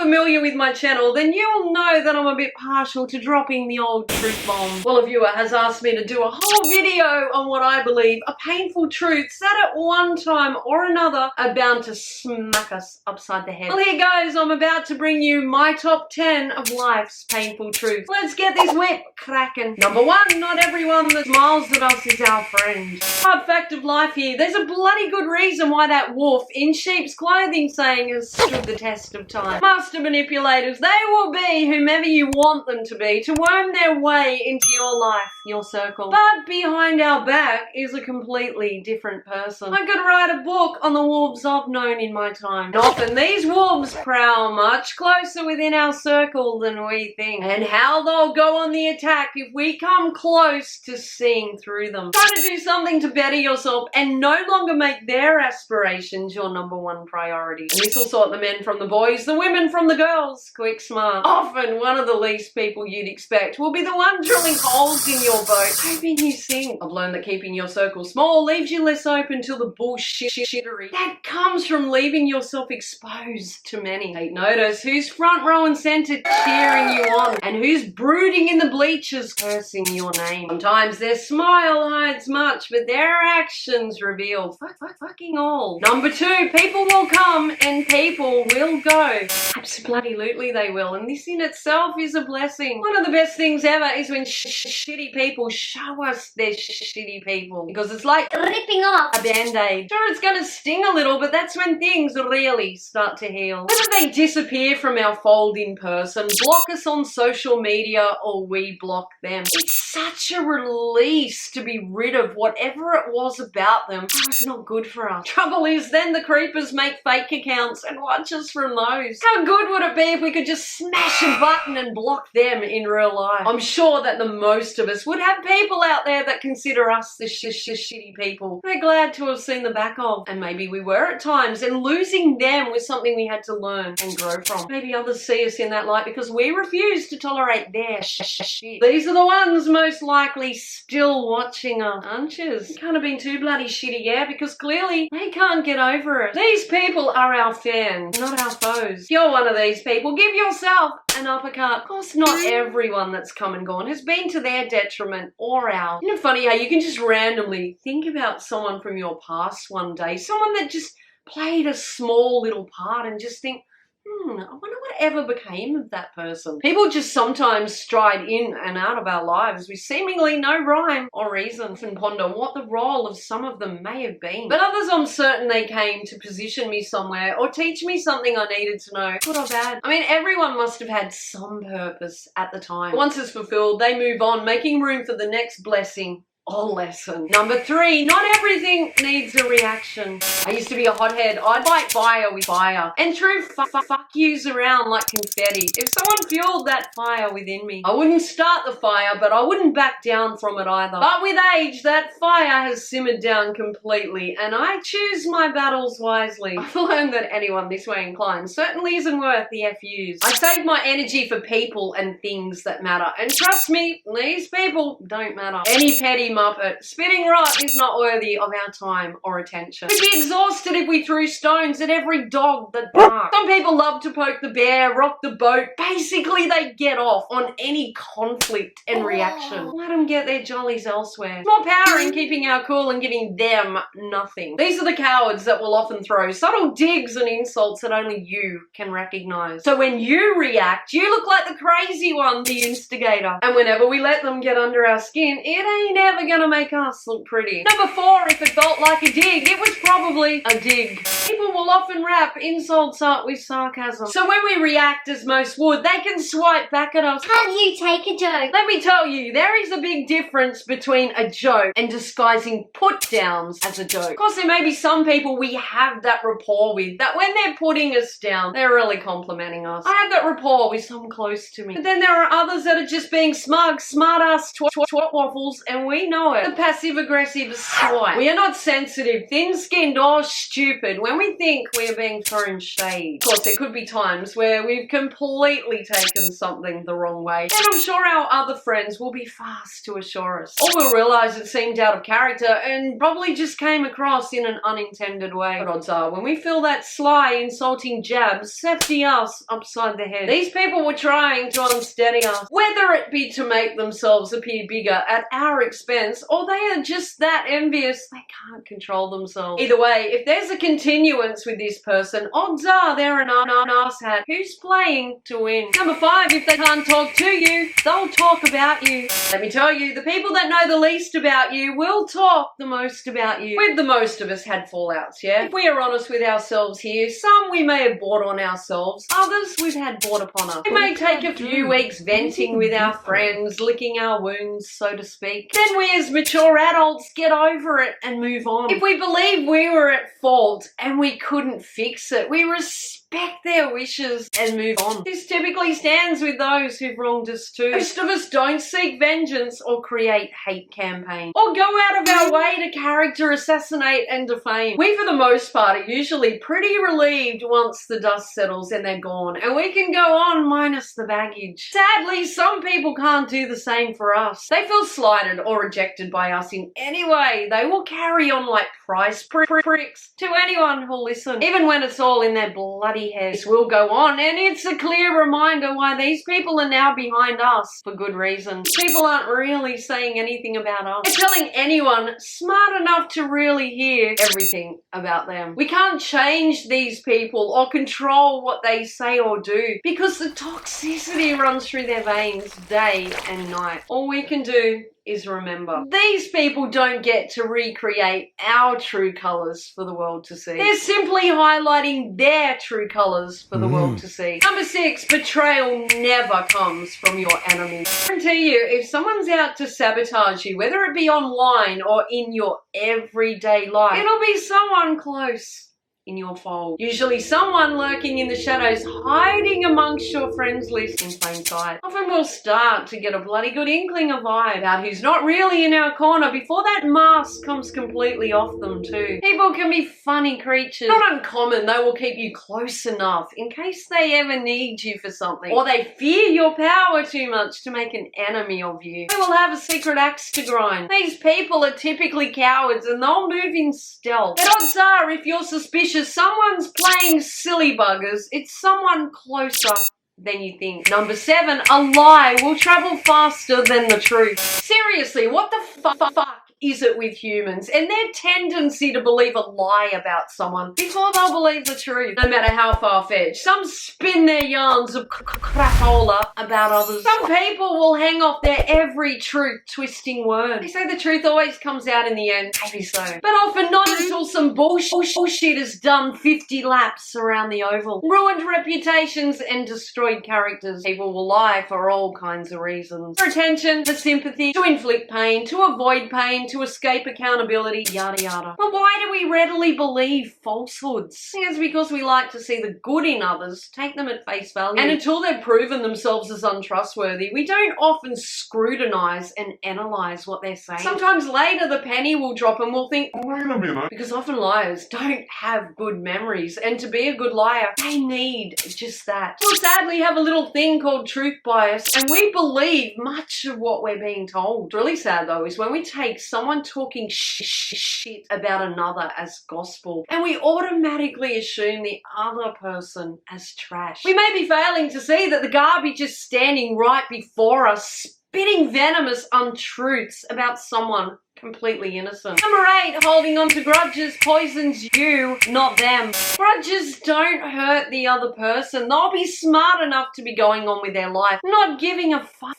familiar with my channel, then you'll know that I'm a bit partial to dropping the old truth bomb. Well, a viewer has asked me to do a whole video on what I believe are painful truths that at one time or another are bound to smack us upside the head. Well, here goes. I'm about to bring you my top 10 of life's painful truths. Let's get this whip cracking. Number 1, not everyone that smiles at us is our friend. Hard fact of life here, there's a bloody good reason why that wolf in sheep's clothing saying has stood the test of time. Master manipulators, they will be whomever you want them to be to worm their way into your life, your circle. But behind our back is a completely different person. I could write a book on the wolves I've known in my time. And often these wolves prowl much closer within our circle than we think. And how they'll go on the attack if we come close to seeing through them. Try to do something to better yourself and no longer make their aspirations your number 1 priority. And this will sort the men from the boys, the women from the girls. Quick smart. Often one of the least people you'd expect will be the one drilling holes in your boat, hoping you sink. I've learned that keeping your circle small leaves you less open to the bullshittery that comes from leaving yourself exposed to many. Take notice who's front row and centre cheering you on and who's brooding in the bleachers cursing your name. Sometimes their smile hides much, but their actions reveal fucking all. Number 2, people will come and people will go. Absolutely they will, and this in itself is a blessing. One of the best things ever is when shitty people show us they're shitty people, because it's like ripping off a band-aid. Sure, it's gonna sting a little, but that's when things really start to heal. Whether they disappear from our fold in person, block us on social media, or we block them, it's such a release to be rid of whatever it was about them that was not good for us. Trouble is, then the creepers make fake accounts and watch us from those. How good would it be if we could just smash a button and block them in real life? I'm sure that the most of us would have people out there that consider us the shitty people we're glad to have seen the back of. And maybe we were at times, and losing them was something we had to learn and grow from. Maybe others see us in that light because we refuse to tolerate their shit. These are the ones most likely still watching us, aren't you? Can't have been too bloody shitty, yeah, because clearly they can't get over it. These people are our fans, not our foes. If you're one of these people, give yourself an uppercut. Of course, not everyone that's come and gone has been to their detriment or ours. Isn't it funny how you can just randomly think about someone from your past one day, someone that just played a small little part, and just think, I wonder whatever became of that person. People just sometimes stride in and out of our lives with seemingly no rhyme or reason, and ponder what the role of some of them may have been. But others, I'm certain they came to position me somewhere or teach me something I needed to know, good or bad. I mean, everyone must have had some purpose at the time. Once it's fulfilled, they move on, making room for the next blessing or lesson. Number 3, not everything needs a reaction. I used to be a hothead. I'd fight fire with fire and threw fuck yous around like confetti. If someone fueled that fire within me, I wouldn't start the fire, but I wouldn't back down from it either. But with age, that fire has simmered down completely, and I choose my battles wisely. I've learned that anyone this way inclined certainly isn't worth the FUs. I save my energy for people and things that matter, and trust me, these people don't matter. Any petty muppet spitting rot is not worthy of our time or attention. We'd be exhausted if we threw stones at every dog that barked. Some people love to poke the bear, rock the boat. Basically, they get off on any conflict and reaction. Let them get their jollies elsewhere. More power in keeping our cool and giving them nothing. These are the cowards that will often throw subtle digs and insults that only you can recognize. So when you react, you look like the crazy one, the instigator. And whenever we let them get under our skin, it ain't ever gonna make us look pretty. Number 4, if it felt like a dig, it was probably a dig. People will often wrap insults up with sarcasm. So when we react as most would, they can swipe back at us. Can't you take a joke? Let me tell you, there is a big difference between a joke and disguising put-downs as a joke. Of course, there may be some people we have that rapport with, that when they're putting us down, they're really complimenting us. I have that rapport with some close to me. But then there are others that are just being smug, smart-ass twat waffles, and we know it. The passive-aggressive swipe. We are not sensitive, thin-skinned, or stupid when we think we are being thrown shade. Of course, there could be times where we've completely taken something the wrong way, and I'm sure our other friends will be fast to assure us. Or we'll realise it seemed out of character and probably just came across in an unintended way. But odds are, when we feel that sly, insulting jab safety us upside the head, these people were trying to unsteady us, whether it be to make themselves appear bigger at our expense, or they are just that envious they can't control themselves. Either way, if there's a continuance with this person, odds are they're an asshat who's playing to win. Number 5, if they can't talk to you, they'll talk about you. Let me tell you, the people that know the least about you will talk the most about you. We've the most of us had fallouts, yeah? If we are honest with ourselves here, some we may have brought on ourselves, others we've had brought upon us. We may take a few weeks venting with our friends, licking our wounds, so to speak. Then we as mature adults get over it and move on. If we believe we were at fault and we couldn't fix it, we respect their wishes and move on. This typically stands with those who've wronged us too. Most of us don't seek vengeance or create hate campaigns or go out of our way to character assassinate and defame. We, for the most part, are usually pretty relieved once the dust settles and they're gone, and we can go on minus the baggage. Sadly, some people can't do the same for us. They feel slighted or rejected by us in any way. They will carry on like price pricks to anyone who'll listen, even when it's all in their bloody head. This will go on, and it's a clear reminder why these people are now behind us for good reason. People aren't really saying anything about us. They're telling anyone smart enough to really hear everything about them. We can't change these people or control what they say or do because the toxicity runs through their veins day and night. All we can do is remember, these people don't get to recreate our true colours for the world to see. They're simply highlighting their true colours for the world to see. Number 6, betrayal never comes from your enemy. I guarantee you, if someone's out to sabotage you, whether it be online or in your everyday life, it'll be someone close in your fold. Usually someone lurking in the shadows, hiding amongst your friends list in plain sight. Often we'll start to get a bloody good inkling of vibe about who's not really in our corner before that mask comes completely off them too. People can be funny creatures. Not uncommon, they will keep you close enough in case they ever need you for something, or they fear your power too much to make an enemy of you. They will have a secret axe to grind. These people are typically cowards and they'll move in stealth. But odds are, if you're suspicious someone's playing silly buggers, it's someone closer than you think. Number 7, a lie will travel faster than the truth. Seriously, what the fuck is it with humans and their tendency to believe a lie about someone before they'll believe the truth, no matter how far-fetched? Some spin their yarns of crapola about others. Some people will hang off their every truth-twisting word. They say the truth always comes out in the end. Maybe so. But often not until some bullshit has done 50 laps around the oval, ruined reputations and destroyed characters. People will lie for all kinds of reasons. For attention, for sympathy, to inflict pain, to avoid pain, to escape accountability, yada yada. But why do we readily believe falsehoods? I think it's because we like to see the good in others, take them at face value. And until they've proven themselves as untrustworthy, we don't often scrutinize and analyze what they're saying. Sometimes later the penny will drop and we'll think, wait a minute. Because often liars don't have good memories, and to be a good liar, they need just that. We'll sadly have a little thing called truth bias, and we believe much of what we're being told. What's really sad though is when we take someone talking shit about another as gospel, and we automatically assume the other person as trash. We may be failing to see that the garbage is standing right before us, spitting venomous untruths about someone completely innocent. Number 8, holding on to grudges poisons you, not them. Grudges don't hurt the other person. They'll be smart enough to be going on with their life, not giving a fuck.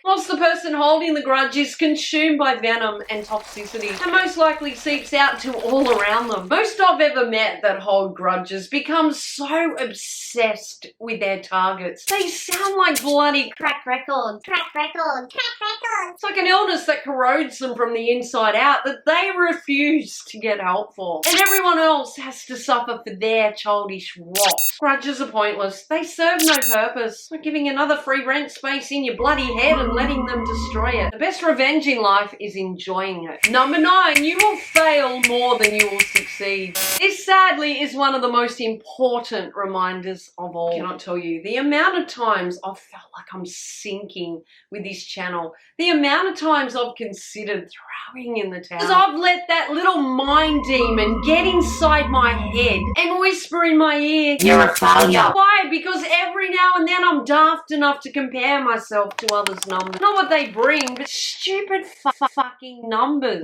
Whilst the person holding the grudge is consumed by venom and toxicity, and most likely seeps out to all around them. Most I've ever met that hold grudges become so obsessed with their targets. They sound like bloody crack records. It's like an illness that corrodes them from the inside out that they refuse to get help for. And everyone else has to suffer for their childish rot. Grudges are pointless. They serve no purpose. Like giving another free rent space in your bloody head and letting them destroy it. The best revenge in life is enjoying it. Number 9, you will fail more than you will succeed. This sadly is one of the most important reminders of all. I cannot tell you the amount of times I've felt like I'm sinking with this channel. The amount of times I've considered throwing in the towel. Because I've let that little mind demon get inside my head and whisper in my ear, "You're a failure." Why? Because every now and then I'm daft enough to compare myself to others' numbers. Not what they bring, but stupid fucking numbers.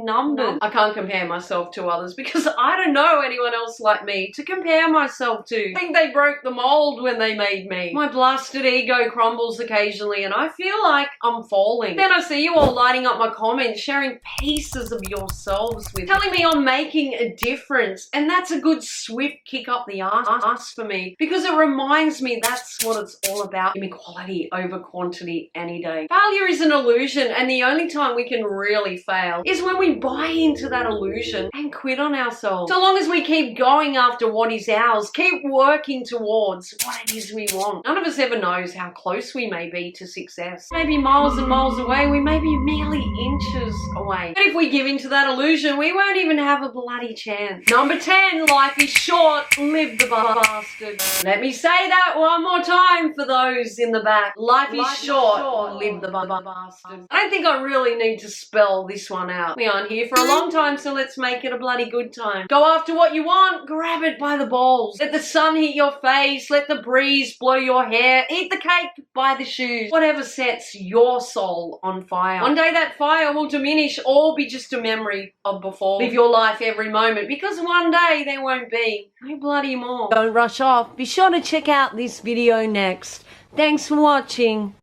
I can't compare myself to others because I don't know anyone else like me to compare myself to. I think they broke the mold when they made me. My blasted ego crumbles occasionally and I feel like I'm falling. Then I see you all lighting up my comments, sharing pieces of yourselves with me, telling me I'm making a difference, and that's a good swift kick up the ass for me because it reminds me that's what it's all about. Inequality over quantity any day. Failure is an illusion, and the only time we can really fail is when we buy into that illusion and quit on ourselves. So long as we keep going after what is ours, keep working towards what it is we want. None of us ever knows how close we may be to success. Maybe miles and miles away, we may be merely inches away. But if we give into that illusion, we won't even have a bloody chance. Number 10, life is short, live the bastard. Let me say that one more time for those in the back. Life is short, live the bastard. I don't think I really need to spell this one out. We aren't here for a long time, so let's make it a bloody good time. Go after what you want, grab it by the balls. Let the sun hit your face, let the breeze blow your hair, eat the cake by the shoes. Whatever sets your soul on fire. One day that fire will diminish or be just a memory of before. Live your life every moment because one day there won't be no bloody more. Don't rush off. Be sure to check out this video next. Thanks for watching.